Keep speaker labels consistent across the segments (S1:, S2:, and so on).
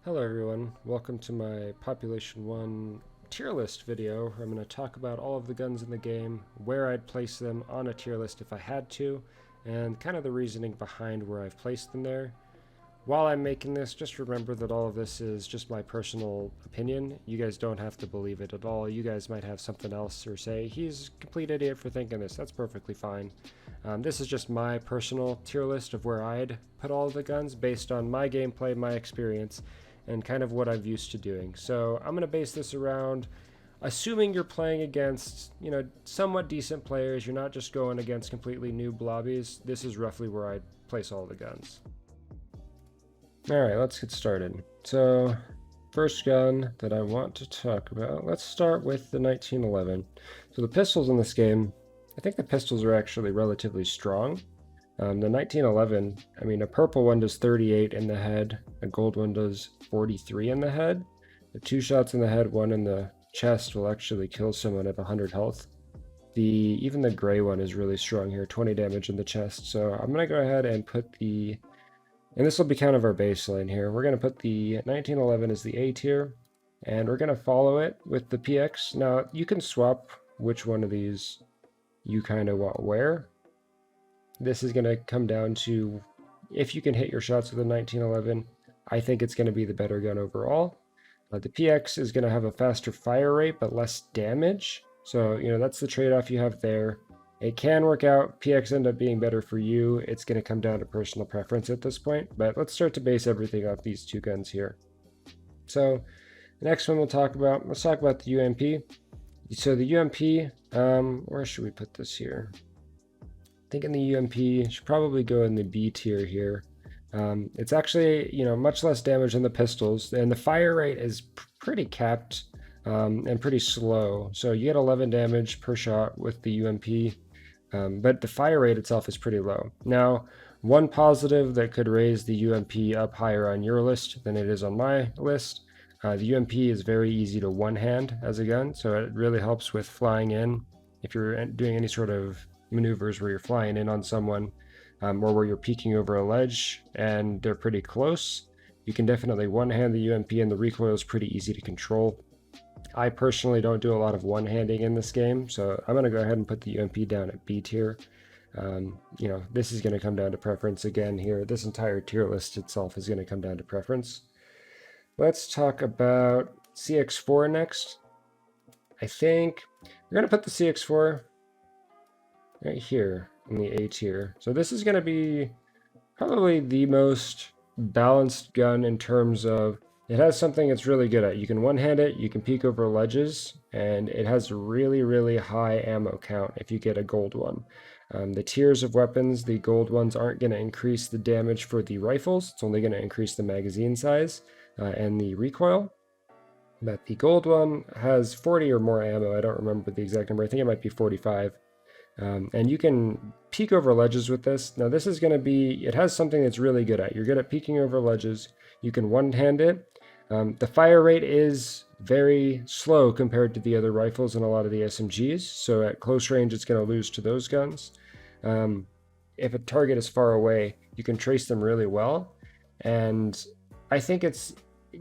S1: Hello everyone, welcome to my Population 1 tier list video. I'm going to talk about all of the guns in the game, where I'd place them on a tier list if I had to, and kind of the reasoning behind where I've placed them there. While I'm making this, just remember that all of this is just my personal opinion. You guys don't have to believe it at all. You guys might have something else or say, he's a complete idiot for thinking this. That's perfectly fine. This is just my personal tier list of where I'd put all of the guns based on my gameplay, my experience, and kind of what I'm used to doing. So I'm going to base this around assuming you're playing against, somewhat decent players. You're not just going against completely new blobbies. This is roughly where I'd place all the guns. Alright, let's get started. So, first gun that I want to talk about, let's start with the 1911. So the pistols in this game, I think the pistols are actually relatively strong. The 1911, a purple one does 38 in the head, a gold one does 43 in the head. The 2 shots in the head, 1 in the chest will actually kill someone at 100 health. Even the gray one is really strong here, 20 damage in the chest. So I'm going to go ahead and put and this will be kind of our baseline here. We're going to put the 1911 as the A tier, and we're going to follow it with the PX. Now, you can swap which one of these you kind of want where. This is going to come down to if you can hit your shots with a 1911. I think it's going to be the better gun overall. The PX is going to have a faster fire rate but less damage. So, that's the trade-off you have there. It can work out. PX end up being better for you. It's going to come down to personal preference at this point. But let's start to base everything off these 2 guns here. So the next one let's talk about the UMP. So the UMP, where should we put this here? I think in the UMP, should probably go in the B tier here. It's actually, much less damage than the pistols, and the fire rate is pretty capped and pretty slow. So you get 11 damage per shot with the UMP, but the fire rate itself is pretty low. Now, one positive that could raise the UMP up higher on your list than it is on my list, the UMP is very easy to one-hand as a gun, so it really helps with flying in. If you're doing any sort of maneuvers where you're flying in on someone, or where you're peeking over a ledge and they're pretty close, you can definitely one-hand the UMP, and the recoil is pretty easy to control. I personally don't do a lot of one-handing in this game, so I'm going to go ahead and put the UMP down at B tier. This is going to come down to preference again here. This entire tier list itself is going to come down to preference. Let's talk about CX4 next. I think we're going to put the CX4 right here in the A tier. So this is going to be probably the most balanced gun in terms of it has something it's really good at. You can one-hand it, you can peek over ledges, and it has a really, really high ammo count if you get a gold one. The tiers of weapons, the gold ones aren't going to increase the damage for the rifles. It's only going to increase the magazine size and the recoil. But the gold one has 40 or more ammo. I don't remember the exact number. I think it might be 45. And you can peek over ledges with this. Now this is going to be, it has something that's really good at. You're good at peeking over ledges. You can one-hand it. The fire rate is very slow compared to the other rifles and a lot of the SMGs, so at close range it's going to lose to those guns. If a target is far away, you can trace them really well, and I think it's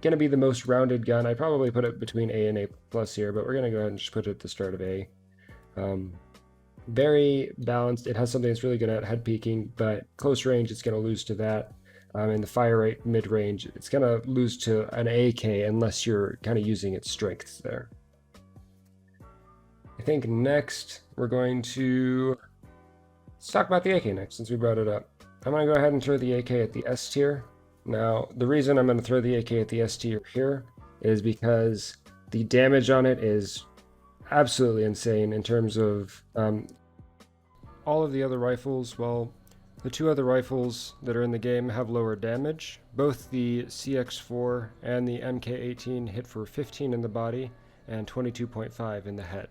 S1: going to be the most rounded gun. I probably put it between A and A plus here, but we're going to go ahead and just put it at the start of A. Very balanced. It has something that's really good at head peeking, but close range it's going to lose to that. And the fire rate mid-range, it's going to lose to an AK unless you're kind of using its strengths there. I think next we're going to talk about the AK next, since we brought it up. I'm going to go ahead and throw the AK at the S tier. Now, the reason I'm going to throw the AK at the S tier here is because the damage on it is absolutely insane in terms of all of the other rifles. Well, the 2 other rifles that are in the game have lower damage. Both the CX4 and the MK18 hit for 15 in the body and 22.5 in the head.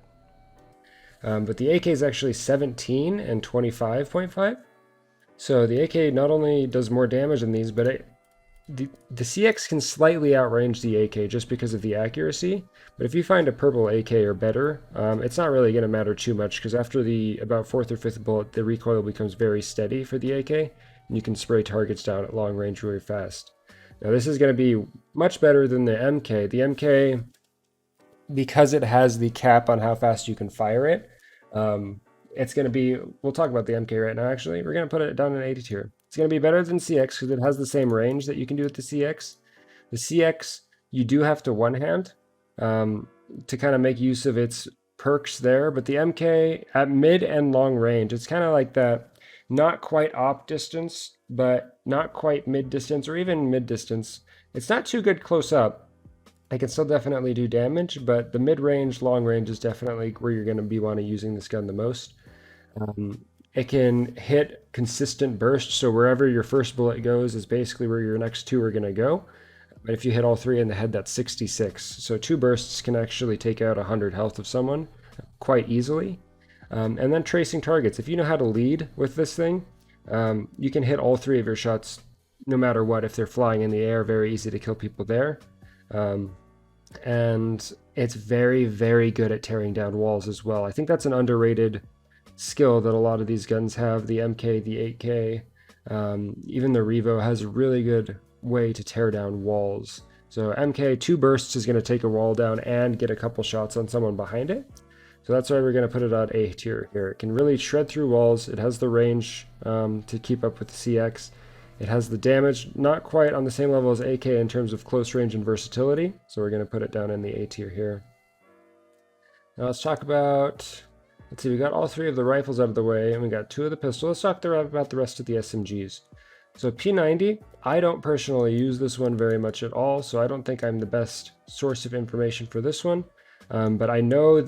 S1: But the AK is actually 17 and 25.5. So the AK not only does more damage than these, but the CX can slightly outrange the AK just because of the accuracy, but if you find a purple AK or better, it's not really going to matter too much, because after the about 4th or 5th bullet, the recoil becomes very steady for the AK, and you can spray targets down at long range really fast. Now this is going to be much better than the MK. The MK, because it has the cap on how fast you can fire it, it's going to be, we'll talk about the MK right now actually. We're going to put it down in 80 tier. It's going to be better than CX because it has the same range that you can do with the CX. The CX, you do have to one hand to kind of make use of its perks there, but the MK at mid and long range, it's kind of like that, not quite op distance, but not quite mid distance or even mid distance. It's not too good close up. I can still definitely do damage, but the mid range, long range is definitely where you're going to be wanting using this gun the most. It can hit consistent bursts, so wherever your first bullet goes is basically where your next two are going to go. But if you hit all three in the head, that's 66. So 2 bursts can actually take out 100 health of someone quite easily. And then tracing targets. If you know how to lead with this thing, you can hit all 3 of your shots no matter what. If they're flying in the air, very easy to kill people there. And it's very, very good at tearing down walls as well. I think that's an underrated skill that a lot of these guns have. The MK, the 8K, even the Revo has a really good way to tear down walls. So MK, 2 bursts is going to take a wall down and get a couple shots on someone behind it. So that's why we're going to put it on A tier here. It can really shred through walls. It has the range to keep up with the CX. It has the damage, not quite on the same level as AK in terms of close range and versatility. So we're going to put it down in the A tier here. Now let's talk about, let's see, we got all 3 of the rifles out of the way and we got 2 of the pistols. Let's talk about the rest of the SMGs. So P90, I don't personally use this one very much at all, so I don't think I'm the best source of information for this one. But I know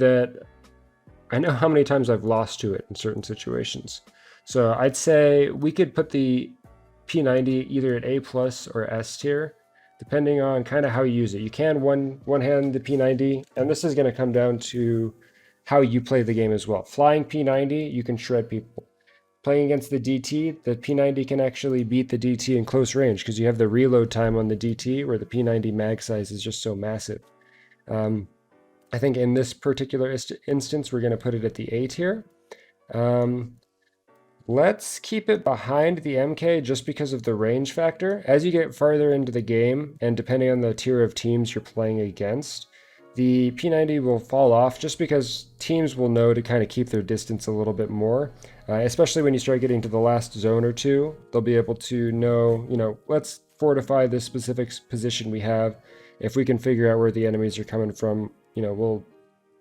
S1: how many times I've lost to it in certain situations. So I'd say we could put the P90 either at A+ or S tier, depending on kind of how you use it. You can one hand the P90, and this is going to come down to how you play the game as well. Flying P90, you can shred people. Playing against the DT, the P90 can actually beat the DT in close range because you have the reload time on the DT where the P90 mag size is just so massive. I think in this particular instance, we're going to put it at the A tier. Let's keep it behind the MK just because of the range factor. As you get farther into the game, and depending on the tier of teams you're playing against, the P90 will fall off just because teams will know to kind of keep their distance a little bit more. Especially when you start getting to the last zone or two, they'll be able to know, let's fortify this specific position we have. If we can figure out where the enemies are coming from, we'll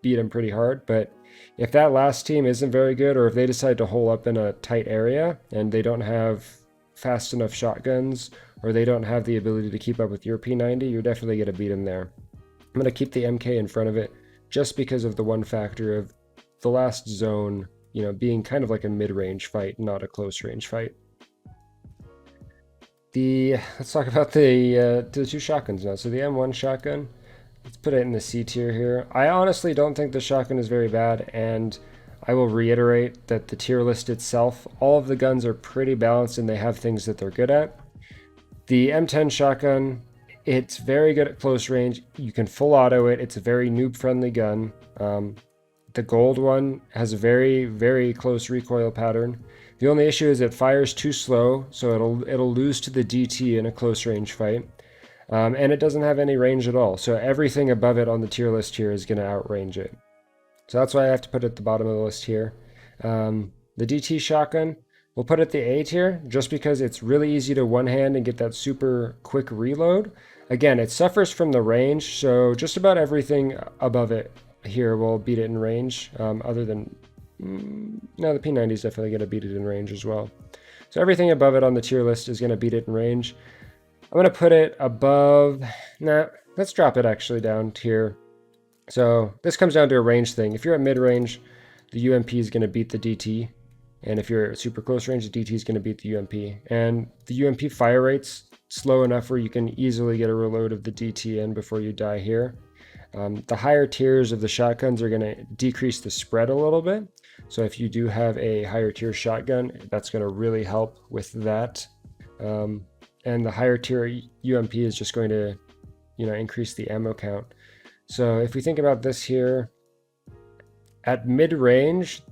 S1: beat them pretty hard. But if that last team isn't very good, or if they decide to hole up in a tight area and they don't have fast enough shotguns, or they don't have the ability to keep up with your P90, you're definitely going to beat them there. I'm going to keep the MK in front of it just because of the one factor of the last zone, being kind of like a mid-range fight, not a close range fight. Let's talk about the 2 shotguns now. So the M1 shotgun, let's put it in the C tier here. I honestly don't think the shotgun is very bad, and I will reiterate that the tier list itself, all of the guns are pretty balanced and they have things that they're good at. The M10 shotgun, it's very good at close range. You can full auto it. It's a very noob-friendly gun. The gold one has a very, very close recoil pattern. The only issue is it fires too slow, so it'll lose to the DT in a close range fight. And it doesn't have any range at all. So everything above it on the tier list here is going to outrange it. So that's why I have to put it at the bottom of the list here. The DT shotgun, we'll put it at the A tier just because it's really easy to one hand and get that super quick reload. Again, it suffers from the range, so just about everything above it here will beat it in range, other than, no, the P90 is definitely going to beat it in range as well. So everything above it on the tier list is going to beat it in range. I'm going to put it above, let's drop it actually down here. So this comes down to a range thing. If you're at mid-range, the UMP is going to beat the DT. And if you're at super close range, the DT is going to beat the UMP. And the UMP fire rate's slow enough where you can easily get a reload of the DT in before you die here. The higher tiers of the shotguns are going to decrease the spread a little bit. So if you do have a higher tier shotgun, that's going to really help with that. And the higher tier UMP is just going to, increase the ammo count. So if we think about this here, at mid-range,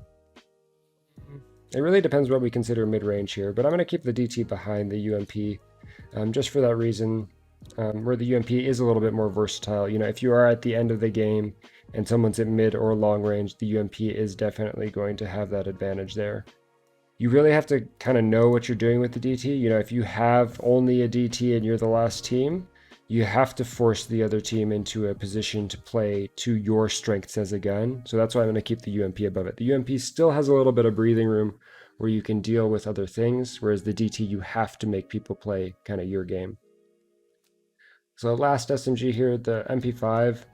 S1: it really depends what we consider mid-range here, but I'm going to keep the DT behind the UMP just for that reason. where the UMP is a little bit more versatile. You know, if you are at the end of the game and someone's at mid or long range, the UMP is definitely going to have that advantage there. You really have to kind of know what you're doing with the DT. You know, if you have only a DT and you're the last team, you have to force the other team into a position to play to your strengths as a gun. So that's why I'm going to keep the UMP above it. The UMP still has a little bit of breathing room where you can deal with other things, whereas the DT, you have to make people play kind of your game. So last SMG here, the MP5.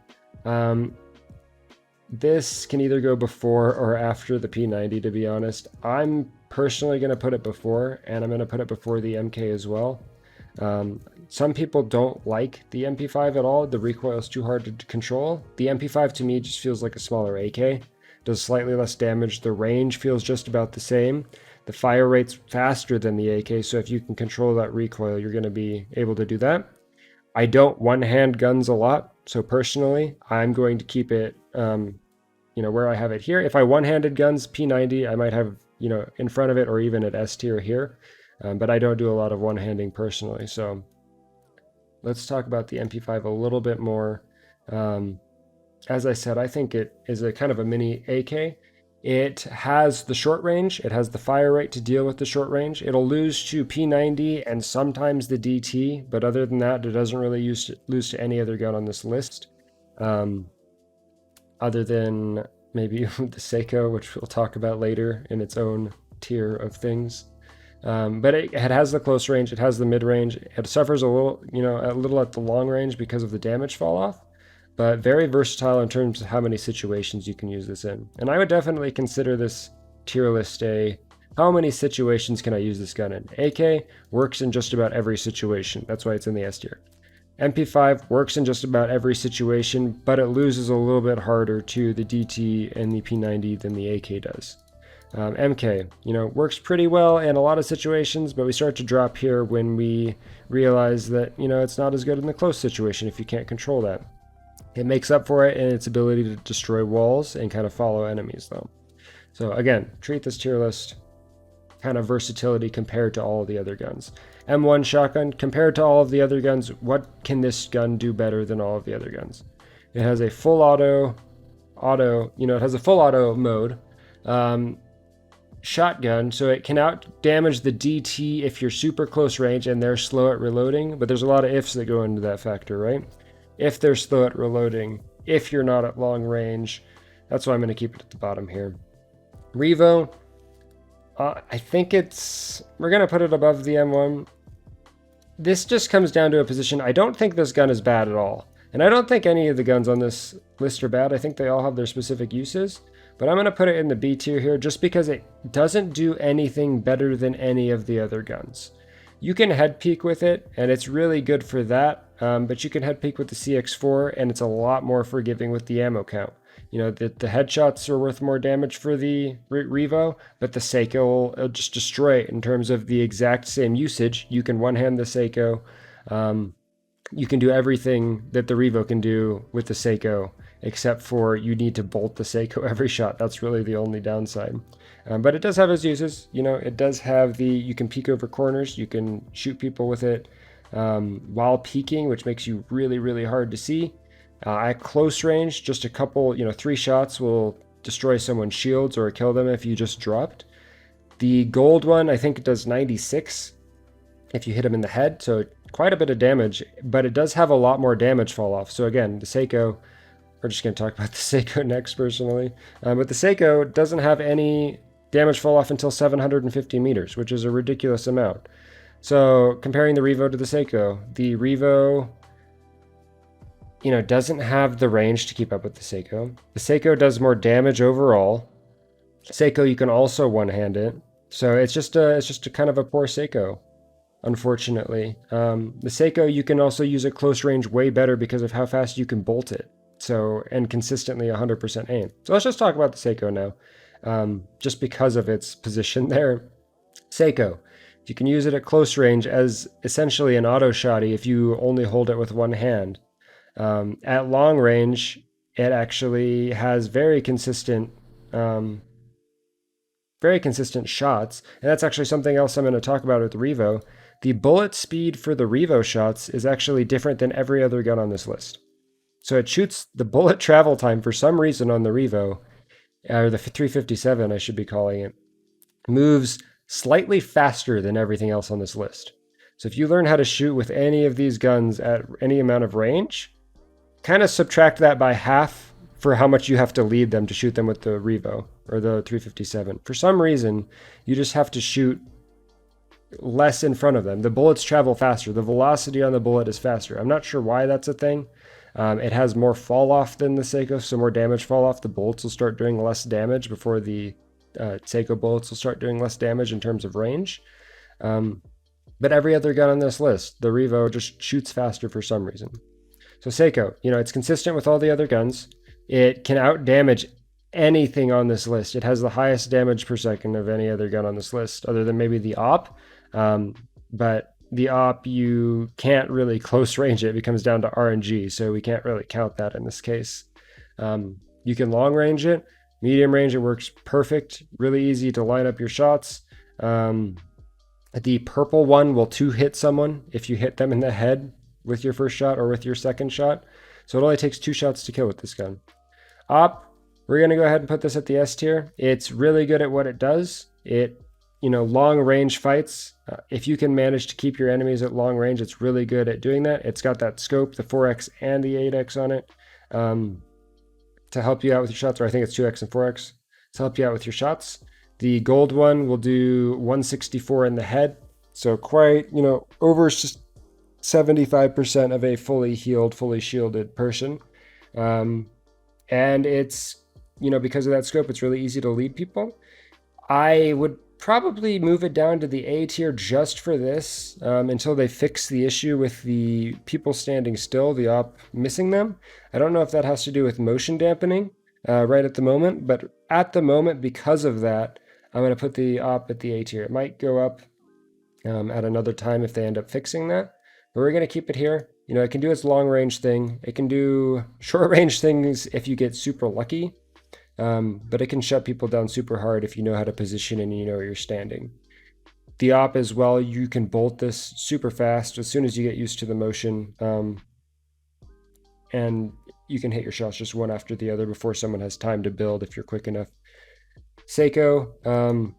S1: This can either go before or after the P90, to be honest. I'm personally going to put it before, and I'm going to put it before the MK as well. Some people don't like the MP5 at all. The recoil is too hard to control. The MP5 to me just feels like a smaller AK. Does slightly less damage. The range feels just about the same. The fire rate's faster than the AK, so if you can control that recoil, you're going to be able to do that. I don't one-hand guns a lot, so personally, I'm going to keep it, where I have it here. If I one-handed guns, P90, I might have, in front of it or even at S tier here, but I don't do a lot of one-handing personally. So let's talk about the MP5 a little bit more. As I said, I think it is a kind of a mini AK. It has the short range. It has the fire rate to deal with the short range. It'll lose to P90 and sometimes the DT, but other than that, it doesn't really lose to any other gun on this list. Other than maybe the Seiko, which we'll talk about later in its own tier of things. But it has the close range. It has the mid range. It suffers a little at the long range because of the damage fall off. But very versatile in terms of how many situations you can use this in. And I would definitely consider this tier list how many situations can I use this gun in? AK works in just about every situation. That's why it's in the S tier. MP5 works in just about every situation, but it loses a little bit harder to the DT and the P90 than the AK does. MK, works pretty well in a lot of situations, but we start to drop here when we realize that, it's not as good in the close situation if you can't control that. It makes up for it in its ability to destroy walls and kind of follow enemies, though. So again, treat this tier list kind of versatility compared to all the other guns. M1 shotgun, compared to all of the other guns, what can this gun do better than all of the other guns? It has a full auto, it has a full auto mode. Shotgun, so it can out damage the DT if you're super close range and they're slow at reloading, but there's a lot of ifs that go into that factor, right? If they're slow at reloading, if you're not at long range. That's why I'm going to keep it at the bottom here. Revo, I think we're going to put it above the M1. This just comes down to a position. I don't think this gun is bad at all. And I don't think any of the guns on this list are bad. I think they all have their specific uses. But I'm going to put it in the B tier here just because it doesn't do anything better than any of the other guns. You can head peek with it, and it's really good for that. But you can head peek with the CX4, and it's a lot more forgiving with the ammo count. The headshots are worth more damage for the Revo, but the Seiko will just destroy it in terms of the exact same usage. You can one-hand the Seiko. You can do everything that the Revo can do with the Seiko, except for you need to bolt the Seiko every shot. That's really the only downside. But it does have its uses. It does have you can peek over corners. You can shoot people with it while peeking, which makes you really, really hard to see. At close range, just a couple, 3 shots will destroy someone's shields or kill them if you just dropped. The gold one, I think it does 96 if you hit him in the head, so quite a bit of damage, but it does have a lot more damage fall off. So again, the Seiko, we're just going to talk about the Seiko next personally, but the Seiko doesn't have any damage fall off until 750 meters, which is a ridiculous amount. So comparing the Revo to the Revo, doesn't have the range to keep up with the Seiko. The Seiko does more damage overall. Seiko, you can also one-hand it. So it's just a kind of a poor Seiko, unfortunately. The Seiko, you can also use it close range way better because of how fast you can bolt it. And consistently 100% aim. So let's just talk about the Seiko now, just because of its position there. Seiko, you can use it at close range as essentially an auto shotty if you only hold it with one hand. At long range, it actually has very consistent shots, and that's actually something else I'm going to talk about with the Revo. the bullet speed for the Revo shots is actually different than every other gun on this list. So it shoots the bullet travel time for some reason on the Revo, or the 357 I should be calling it, moves slightly faster than everything else on this list. So if you learn how to shoot with any of these guns at any amount of range, kind of subtract that by half for how much you have to lead them to shoot them with the Revo or the 357. For some reason, you just have to shoot less in front of them. The bullets travel faster. The velocity on the bullet is faster. I'm not sure why that's a thing. It has more fall off than the Seiko, so more damage fall off. The bullets will start doing less damage before the Seiko bullets will start doing less damage in terms of range. But every other gun on this list, the Revo just shoots faster for some reason. So Seiko, it's consistent with all the other guns. It can out damage anything on this list. It has the highest damage per second of any other gun on this list, other than maybe the AWP. But the AWP, you can't really close range it. It becomes down to RNG, so we can't really count that in this case. You can long range it. Medium range, it works perfect. Really easy to line up your shots. The purple one will 2-hit someone if you hit them in the head with your first shot or with your second shot. So it only takes 2 shots to kill with this gun. AWP, we're going to go ahead and put this at the S tier. It's really good at what it does. Long range fights, if you can manage to keep your enemies at long range, it's really good at doing that. It's got that scope, the 4x and the 8x on it, to help you out with your shots, or I think it's 2x and 4x to help you out with your shots. The gold one will do 164 in the head, so quite, over 75% of a fully healed, fully shielded person. And it's, because of that scope, it's really easy to lead people. I would probably move it down to the A tier just for this until they fix the issue with the people standing still, the AWP missing them. I don't know if that has to do with motion dampening right at the moment, but at the moment, because of that, I'm going to put the AWP at the A tier. It might go up at another time if they end up fixing that, but we're going to keep it here. It can do its long range thing. It can do short range things if you get super lucky. But it can shut people down super hard if you know how to position and you know where you're standing. The AWP as well, you can bolt this super fast as soon as you get used to the motion, and you can hit your shots just one after the other before someone has time to build if you're quick enough. Seiko,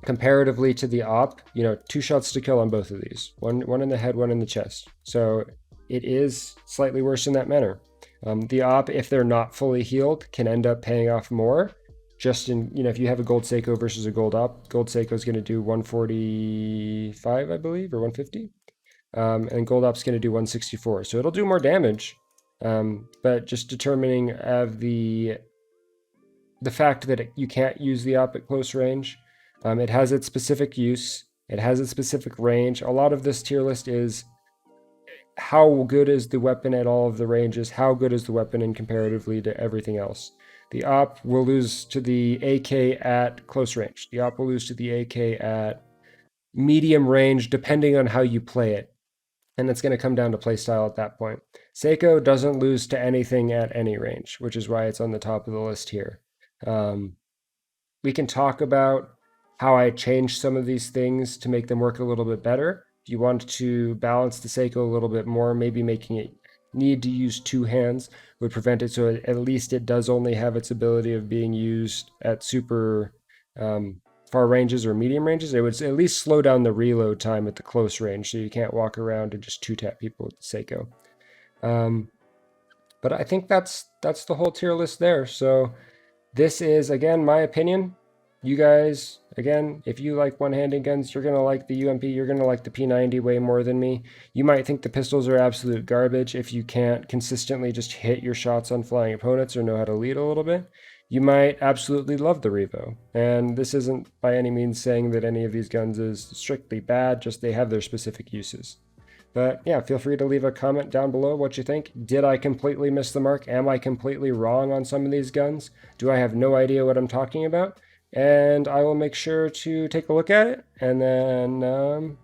S1: comparatively to the AWP, 2 shots to kill on both of these. One in the head, one in the chest. So it is slightly worse in that manner. The AWP, if they're not fully healed, can end up paying off more. Just in, if you have a gold Seiko versus a gold AWP, gold Seiko is going to do 145, I believe, or 150. And gold AWP is going to do 164. So it'll do more damage. But just determining of the fact that you can't use the AWP at close range. It has its specific use. It has its specific range. A lot of this tier list is how good is the weapon at all of the ranges? How good is the weapon in comparatively to everything else? The AWP will lose to the AK at close range. The AWP will lose to the AK at medium range, depending on how you play it. And it's going to come down to playstyle at that point. Seiko doesn't lose to anything at any range, which is why it's on the top of the list here. We can talk about how I changed some of these things to make them work a little bit better. If you want to balance the Seiko a little bit more, maybe making it need to use 2 hands would prevent it, so at least it does only have its ability of being used at super far ranges or medium ranges. It would at least slow down the reload time at the close range, so you can't walk around and just 2-tap people with the Seiko. But I think that's the whole tier list there. So this is, again, my opinion. You guys, again, if you like one-handed guns, you're going to like the UMP, you're going to like the P90 way more than me. You might think the pistols are absolute garbage if you can't consistently just hit your shots on flying opponents or know how to lead a little bit. You might absolutely love the Revo. And this isn't by any means saying that any of these guns is strictly bad, just they have their specific uses. But yeah, feel free to leave a comment down below what you think. Did I completely miss the mark? Am I completely wrong on some of these guns? Do I have no idea what I'm talking about? And I will make sure to take a look at it, and then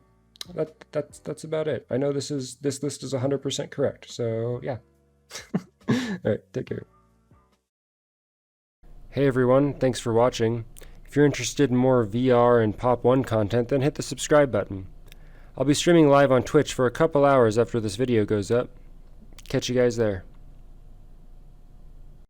S1: that's about it. I know this list is 100% correct, so yeah. All right, take care. Hey everyone, thanks for watching. If you're interested in more VR and Pop 1 content, then hit the subscribe button. I'll be streaming live on Twitch for a couple hours after this video goes up. Catch you guys there.